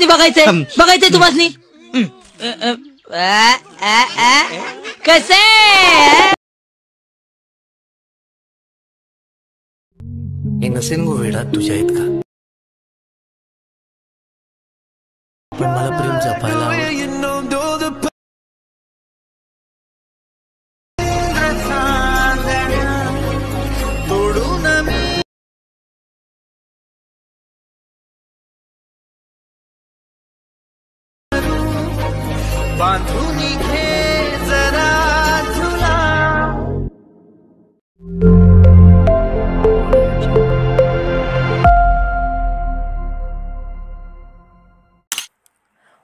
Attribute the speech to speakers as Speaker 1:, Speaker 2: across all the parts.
Speaker 1: तुम्हाला बघायचंय बघायचंय तुम्हाला कसे
Speaker 2: हे नसेन गो वेडा तुझ्या इतका, पण मला प्रेम जपायला आवडतं.
Speaker 3: बांधून घे जरा तुला.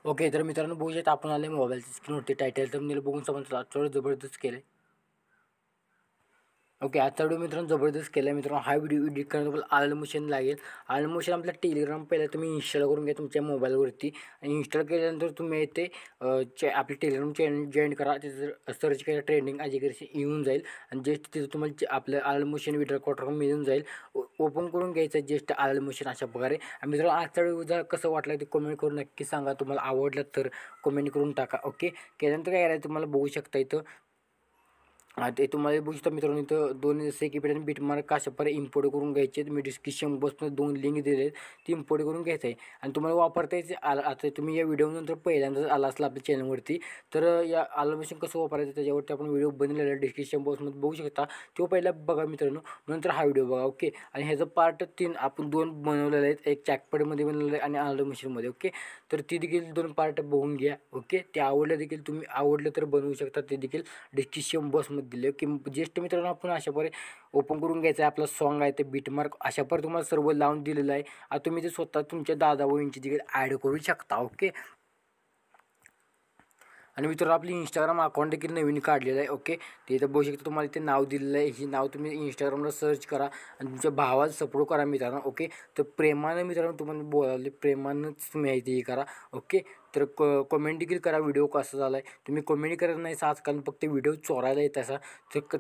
Speaker 2: ओके, तर मित्रांनो बघू शकता आपण आले मोबाईलची स्क्रीनवरती टायटल थंबनेल बघून समजलं थोडं जबरदस्त केलं. ओके, आजचा व्हिडिओ मित्रांनो जबरदस्त केला. मित्रांनो हा व्हिडिओ एडिट करण्याबद्दल आलं मोशन लागेल. आलं मोशन आपला टेलिग्राम पहिला तुम्ही इन्स्टॉल करून घ्या तुमच्या मोबाईलवरती, आणि इन्स्टॉल केल्यानंतर तुम्ही ते आपले टेलिग्राम चॅनल जॉईन करा. तिथं सर्च केलं ट्रेंडिंग अजिकरशी येऊन जाईल, आणि जस्ट तिथं तुम्हाला आपलं आलं मोशन व्हिडिओ कॉटर मिळून जाईल. ओपन करून घ्यायचं जस्ट आलं मोशन अशा प्रकारे. आणि मित्रांनो आजचा व्हिडिओ कसं वाटलं ते कमेंट करून नक्की सांगा. तुम्हाला आवडलं तर कमेंट करून टाका. ओके, केल्यानंतर काय करायचं तुम्हाला बघू शकता इथं ते तुम्हाला बघू शकता मित्रांनो इथं दोन जसे की पेन बिटमार्क अशा प्रकारे इम्पोर्ट करून घ्यायचे. मी डिस्क्रिप्शन बॉक्समध्ये 2 लिंक दिले आहेत, ती इम्पोर्ट करून घ्यायचं आहे. आणि तुम्हाला वापरता यायचे आता तुम्ही या व्हिडिओनंतर पहिल्यांदाच आला असला आपल्या चॅनलवरती, तर या आलं मशीन कसं वापरायचं त्याच्यावरती आपण व्हिडिओ बनवलेला आहे, डिस्क्रिप्शन बॉक्समध्ये बघू शकता. तो पहिला बघा मित्रांनो, नंतर हा व्हिडिओ बघा. ओके, आणि ह्याचं पार्ट 3 आपण 2 बनवलेले आहेत, एक चॅकपॅडमध्ये बनवलेलं आहे आणि आलं मशीनमध्ये. ओके, तर ती देखील 2 पार्ट बघून घ्या. ओके, ते आवडलं देखील तुम्ही आवडलं तर बनवू शकता, ते देखील डिस्क्रिप्शन बॉक्समध्ये दिले. की जस्ट मित्रांनो आपण अशा प्रकारे ओपन करून घ्यायचं आहे. आपला सॉन्ग आहे ते बीटमार्क अशा प्रकारे तुम्हाला सर्व लावून दिलेलं आहे. आता तुम्ही ते स्वतः तुमच्या दादा वहिनीची देखील ॲड करू शकता. ओके, आणि मित्रांनो आपली इंस्टाग्राम अकाउंट देखील नवीन काढलेलं आहे. ओके, ते इथं बघू शकता तुम्हाला इथे नाव दिलेलं आहे. ही नाव तुम्ही इंस्टाग्रामला सर्च करा आणि तुमच्या भावाला सपोर्ट करा मित्रांनो. ओके, तर प्रेमानं मित्रांनो तुम्हाला बोलावले, प्रेमानंच तुम्ही आहे ते करा. ओके, तर कमेंट देखील करा व्हिडिओ कसा झाला आहे. तुम्ही कमेंट करत नाही आजकाल, फक्त व्हिडिओ चोरायला येत असा तर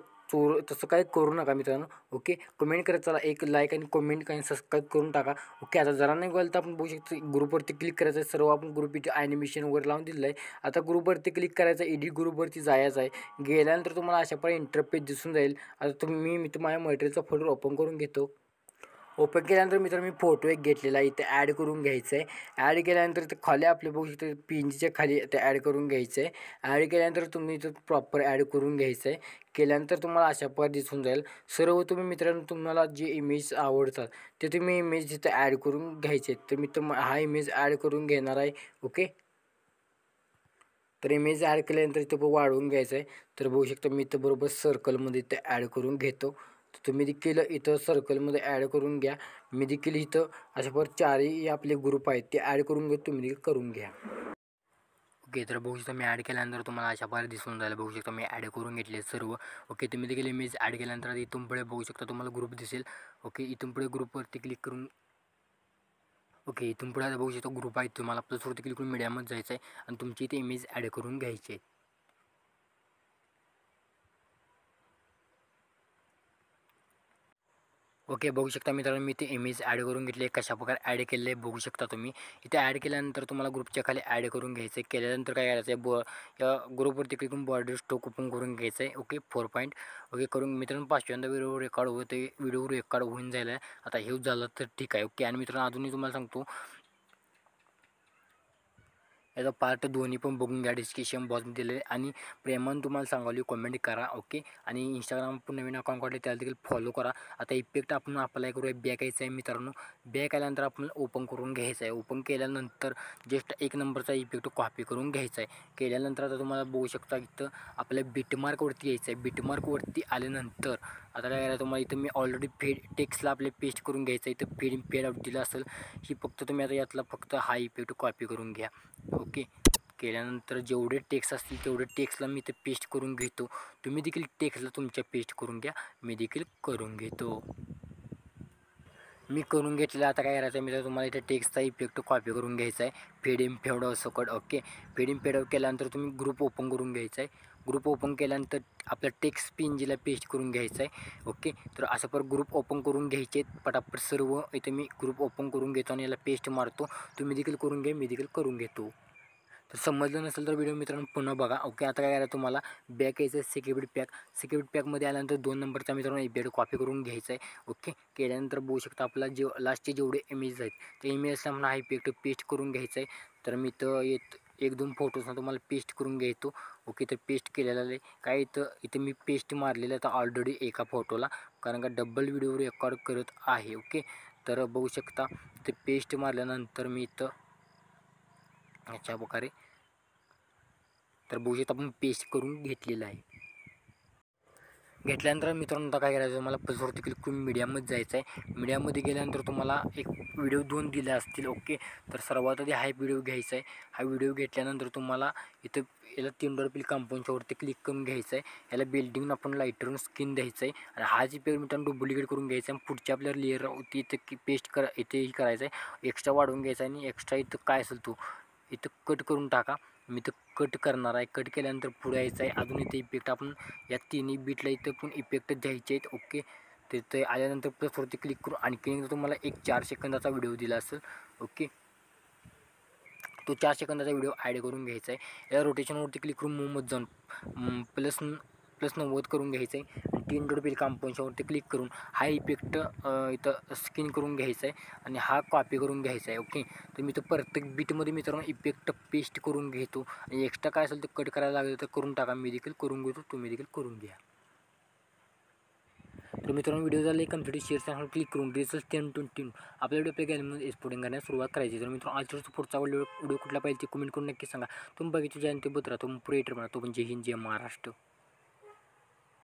Speaker 2: तसं काय करू नका मित्रांनो. ओके, कमेंट करत चला, एक लाईक आणि कमेंट आणि सबस्क्राईब करून टाका. ओके, आता जरा नाही गेलं तर आपण बघू शकतो ग्रुपवरती क्लिक करायचं आहे. सर्व आपण ग्रुप इथे ॲनिमेशन वगैरे लावून दिलेलं आहे. आता ग्रुपवरती क्लिक करायचं, एडिट ग्रुपवरती जायचं आहे. गेल्यानंतर तुम्हाला अशा प्रकारे इंटरपेज दिसून जाईल. आता मी माझ्या मटेरियलचा फोल्डर ओपन करून घेतो. ओपन केल्यानंतर मित्रांनो मी फोटो एक घेतलेला आहे, इथे ॲड करून घ्यायचं आहे. ॲड केल्यानंतर ते खाली आपले बघू शकतो पिनच्या खाली ते ॲड करून घ्यायचं आहे. ॲड केल्यानंतर तुम्ही इथं प्रॉपर ॲड करून घ्यायचं आहे. केल्यानंतर तुम्हाला अशा प्रकारे दिसून जाईल. सर्व तुम्ही मित्रांनो तुम्हाला जे इमेज आवडतात ते तुम्ही इमेज इथं ॲड करून घ्यायचे आहेत. तर मी हा इमेज ॲड करून घेणार आहे. ओके, तर इमेज ॲड केल्यानंतर इथं वाढवून घ्यायचं आहे. तर बघू शकता मी इथं बरोबर सर्कलमध्ये इथं ॲड करून घेतो. तर तुम्ही देखील इथं सर्कलमध्ये ॲड करून घ्या. मी देखील इथं अशा प्रकारे 4ही आपले ग्रुप आहेत ते ॲड करून घेतो, तुम्ही देखील करून घ्या. ओके, तर बघू शकता मी ॲड केल्यानंतर तुम्हाला अशा प्रकारे दिसून जाईल. बघू शकता मी ॲड करून घेतले सर्व. ओके, तुम्ही देखील इमेज ॲड केल्यानंतर इथून पुढे बघू शकता तुम्हाला ग्रुप दिसेल. ओके, इथून पुढे ग्रुपवरती क्लिक करून ओके, इथून पुढे बघू शकता ग्रुप आहे. तुम्हाला प्लस वरती क्लिक करून मीडियामध्ये जायचं आहे आणि तुमची इथे इमेज ॲड करून घ्यायची आहे. ओके, बघू शकता मित्रांनो मी इथे इमेज ॲड करून घेतली. कशा प्रकारे ॲड केले बघू शकता तुम्ही. इथे ॲड केल्यानंतर तुम्हाला ग्रुपच्या खाली ॲड करून घ्यायचं आहे. केल्यानंतर काय करायचं आहे, या ग्रुपवरती क्लिक करून बॉर्डर स्टोक ओपन करून घ्यायचं आहे. Okay, 4 point. ओके करून मित्रांनो 5व्यांदा व्हिडिओ रेकॉर्ड होते, व्हिडिओ रेकॉर्ड होऊन जायला आहे. आता हे झालं तर ठीक आहे. ओके, आणि मित्रांनो अजूनही तुम्हाला सांगतो याचा पार्ट 2 पण बघून घ्या, डिस्क्रिप्शन बॉक्समध्ये दिले. आणि प्रेमानं तुम्हाला सांगावली कमेंट करा. ओके, आणि इंस्टाग्राम पण नवीन अकाउंट काढले त्याला देखील फॉलो करा. आता इफेक्ट आपण अप्लाय करूया. बॅक यायचं आहे मित्रांनो. बॅक आल्यानंतर आपण ओपन करून घ्यायचं आहे. ओपन केल्यानंतर जस्ट 1 नंबरचा इफेक्ट कॉपी करून घ्यायचा आहे. केल्यानंतर आता तुम्हाला बघू शकता इथं आपल्या बिटमार्कवरती यायचं आहे. बिटमार्कवरती आल्यानंतर आता काय करायचं तुम्हाला, इथं मी ऑलरेडी टेक्स्टला आपले पेस्ट करून घ्यायचं आहे. इथं फेड आउट दिलं असेल, ही फक्त तुम्ही आता यातला फक्त हा इफेक्ट कॉपी करून घ्या. ओके, केल्यानंतर जेवढे टेक्स्ट असतील तेवढे टेक्स्टला मी इथे पेस्ट करून घेतो. तुम्ही देखील टेक्स्टला तुमच्या पेस्ट करून घ्या. मी देखील करून घेतो. मी करून घेतलेलं. आता काय करायचं आहे मी तर तुम्हाला इथे टेक्स्टचा इफेक्ट कॉपी करून घ्यायचा आहे. फेड इन फेड आउट सकट. Okay, fade in fade out केल्यानंतर तुम्ही ग्रुप ओपन करून घ्यायचा आहे. ग्रुप ओपन केल्यानंतर आपल्या टेक्स्ट PNGला पेस्ट करून घ्यायचं आहे. ओके, तर असं पर ग्रुप ओपन करून घ्यायचे पटापट सर्व. इथे मी ग्रुप ओपन करून घेतो आणि याला पेस्ट मारतो. तुम्ही देखील करून घ्या, मी देखील करून घेतो. तर समजलं नसेल तर व्हिडिओ मित्रांनो पुन्हा बघा. ओके, आता काय करायचं तुम्हाला बॅक यायचं आहे सिक्युरिटी पॅकमध्ये आल्यानंतर 2 नंबरचा मित्रांनो इफेक्ट कॉपी करून घ्यायचा आहे. ओके, केल्यानंतर बघू शकता आपला जे लास्टचे जेवढे इमेज आहेत ते इमेजला म्हणा हा इफेक्ट पेस्ट करून घ्यायचा आहे. तर मी तर 1-2 फोटोजना तुम्हाला पेस्ट करून घ्यायचो. ओके, तर पेस्ट केलेला आहे काय इथं मी पेस्ट मारलेलं आहे तर ऑलरेडी एका फोटोला, कारण का डबल व्हिडिओ रेकॉर्ड करत आहे. ओके, तर बघू शकता ते पेस्ट मारल्यानंतर मी इथं अशा प्रकारे तर बघू शकता आपण पेस्ट करून घेतलेलं आहे. घेतल्यानंतर मित्रांनो आता काय करायचं तुम्हाला प्लसवरती क्लिक करून मीडियामध्ये जायचं आहे. मीडियामध्ये गेल्यानंतर तुम्हाला एक व्हिडिओ 2 दिले असतील. ओके, तर सर्वात आधी हा व्हिडिओ घ्यायचा आहे. हा व्हिडिओ घेतल्यानंतर तुम्हाला इथं याला 3 डॉट पिल कंपाऊंडच्यावरती क्लिक करून घ्यायचं आहे. याला बिल्डिंग आपण लाईटरून स्किन द्यायचं आहे आणि हा जी पेड मित्रांनो डुप्लिकेट करून घ्यायचा आहे. पुढच्या आपल्या लेअर होती इथं पेस्ट इथेही करायचं आहे. एक्स्ट्रा वाढवून घ्यायचा आहे आणि एक्स्ट्रा इथं काय असेल तो इथं कट करून टाका. मी तर कट करणार आहे. कट केल्यानंतर पुढे यायचं आहे. अजून इथे इफेक्ट आपण या तिन्ही बीटला इथं पण इफेक्ट द्यायचे आहेत. ओके, तिथे आल्यानंतर प्लसवरती क्लिक करू. आणखी तुम्हाला एक 4 सेकंदाचा व्हिडिओ दिला असेल. ओके, तो 4 सेकंदाचा व्हिडिओ ॲड करून घ्यायचा आहे. या रोटेशनवरती क्लिक करून मूवमध्ये जाऊन प्लस 90 करून घ्यायचं आहे आणि 3 डॉट पिल कंपाऊंडच्यावरती क्लिक करून हा इफेक्ट इथं स्किन करून घ्यायचा आहे आणि हा कॉपी करून घ्यायचा आहे. ओके, तर मी तर प्रत्येक बीटमध्ये मित्रांनो इफेक्ट पेस्ट करून घेतो आणि एक्स्ट्रा काय असेल तर कट करायला लागेल तर करून टाका. मी देखील करून घेतो, तुम्ही देखील करून घ्या. तर मित्रांनो व्हिडिओ झाला कम्प्लीट शेअर चॅनल क्लिक करून रिसर्च 10-20 आपल्या व्हिडिओ आपल्या गॅलरीमध्ये एक्सपोर्टिंग करण्यास सुरुवात करायची. तर मित्रांनो आजच्या पुढचा व्हिडिओ कुठला पाहिजे ते कमेंट करून नक्की सांगा. तुम्ही बघितलं जयंती बुत्रा तुम्ही क्रिएटर म्हणा तो पण जय हिंद जय महाराष्ट्र.